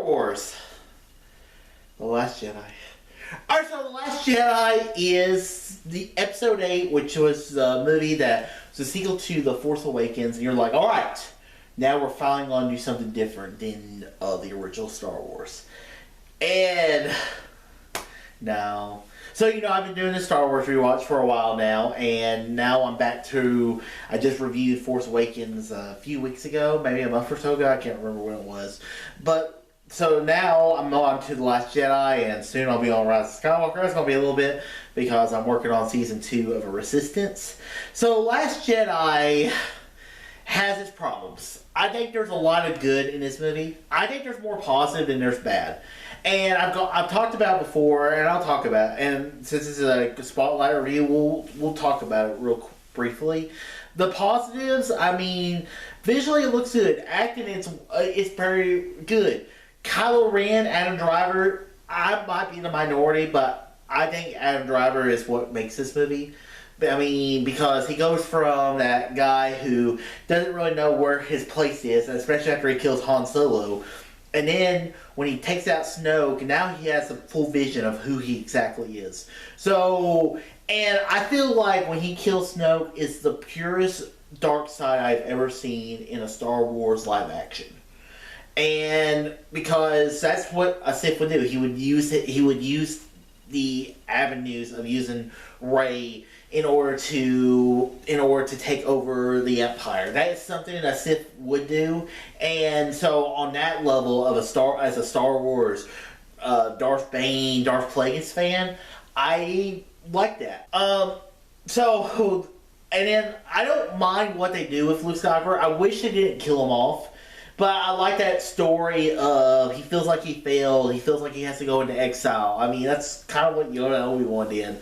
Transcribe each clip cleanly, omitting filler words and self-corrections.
Wars. The Last Jedi. Alright, so The Last Jedi is the episode 8, which was the movie that was a sequel to The Force Awakens, and you're like, alright, now we're finally going to do something different than the original Star Wars. And no. So, I've been doing the Star Wars rewatch for a while now, and now I'm back to, I just reviewed Force Awakens a few weeks ago, maybe a month or so ago, I can't remember when it was. But, so now I'm on to The Last Jedi, and soon I'll be on Rise of Skywalker. It's going to be a little bit, because I'm working on Season 2 of Resistance. So, Last Jedi has its problems. I think there's a lot of good in this movie. I think there's more positive than there's bad. And I've talked about it before, and I'll talk about it. And since this is a spotlight review, we'll talk about it real briefly. The positives, visually it looks good. Acting, it's very good. Kylo Ren, Adam Driver, I might be in the minority, but I think Adam Driver is what makes this movie. Because he goes from that guy who doesn't really know where his place is, especially after he kills Han Solo. And then, when he takes out Snoke, now he has a full vision of who he exactly is. So, and I feel like when he kills Snoke, it's the purest dark side I've ever seen in a Star Wars live action. And because that's what a Sith would do. He would use the avenues of using Rey in order to take over the Empire. That is something that a Sith would do, and so on that level of as a Star Wars Darth Bane, Darth Plagueis fan, I like that. And then I don't mind what they do with Luke Skywalker. I wish they didn't kill him off. But I like that story of he feels like he failed. He feels like he has to go into exile. That's kind of what Yoda and Obi-Wan did.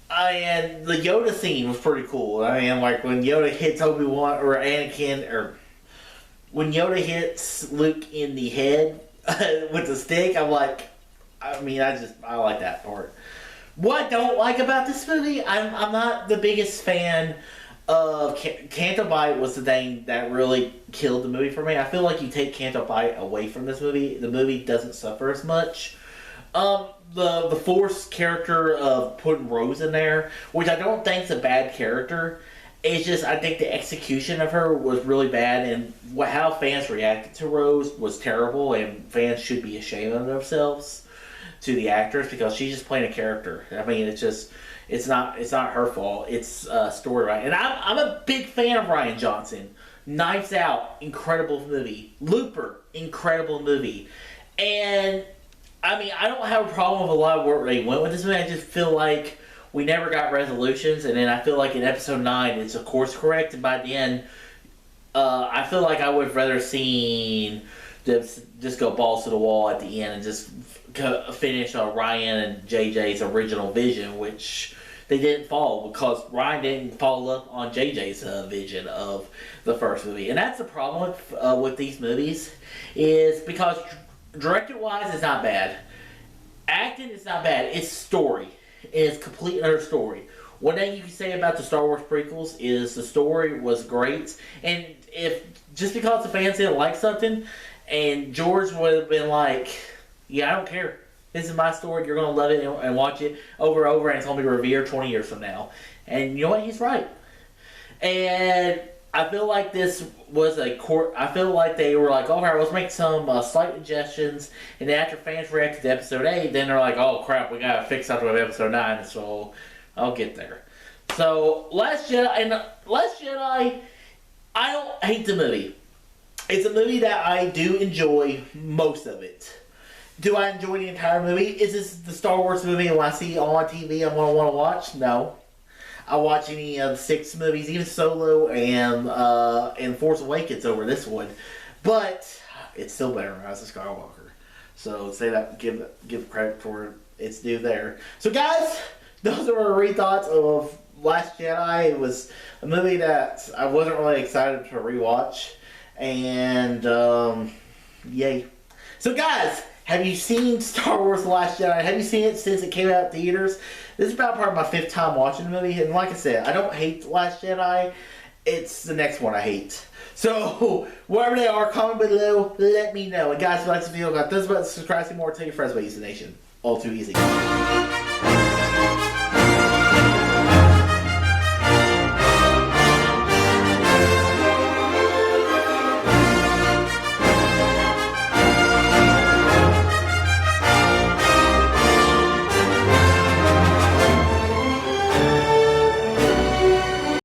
And the Yoda scene was pretty cool. Like when Yoda hits Obi-Wan or Anakin, or when Yoda hits Luke in the head with the stick, I like that part. What I don't like about this movie, I'm not the biggest fan of Canto Bight. Was the thing that really killed the movie for me. I feel like you take Canto Bight away from this movie, the movie doesn't suffer as much. The Force character of putting Rose in there, which I don't think is a bad character. It's just I think the execution of her was really bad, and how fans reacted to Rose was terrible, and fans should be ashamed of themselves to the actress because she's just playing a character. It's not her fault. It's story writing, and I'm a big fan of Rian Johnson. Knives Out, incredible movie. Looper, incredible movie, and I don't have a problem with a lot of where they went with this movie. I just feel like we never got resolutions, and then I feel like in episode 9 it's a course correct, and by the end, I feel like I would have rather seen them just go balls to the wall at the end and just finish Ryan and JJ's original vision, which they didn't follow because Ryan didn't follow up on JJ's vision of the first movie. And that's the problem with these movies, is because directed-wise, it's not bad. Acting is not bad. It's story. It's complete other story. One thing you can say about the Star Wars prequels is the story was great. And if just because the fans didn't like something, and George would have been like, yeah, I don't care. This is my story. You're going to love it and watch it over and over, and it's going to be revered 20 years from now. And you know what? He's right. And I feel like this was I feel like they were like, all right, let's make some slight suggestions. And then after fans reacted to episode 8, then they're like, oh crap, we gotta fix something with episode 9. So I'll get there. So Last Jedi, I don't hate the movie. It's a movie that I do enjoy most of it. Do I enjoy the entire movie? Is this the Star Wars movie and when I see it on TV I'm gonna want to watch? No. I'll watch any of the 6 movies, even Solo and Force Awakens over this one. But it's still better than Rise of Skywalker. So say that, give credit for its due there. So guys, those are our re-thoughts of Last Jedi. It was a movie that I wasn't really excited to rewatch. And yay. So guys, have you seen Star Wars The Last Jedi? Have you seen it since it came out in theaters? This is about probably my 5th time watching the movie, and like I said, I don't hate The Last Jedi, it's the next one I hate. So, wherever they are, comment below, let me know. And guys, if you like this video, got this button, subscribe, see more, tell your friends about Use the Nation. All too easy.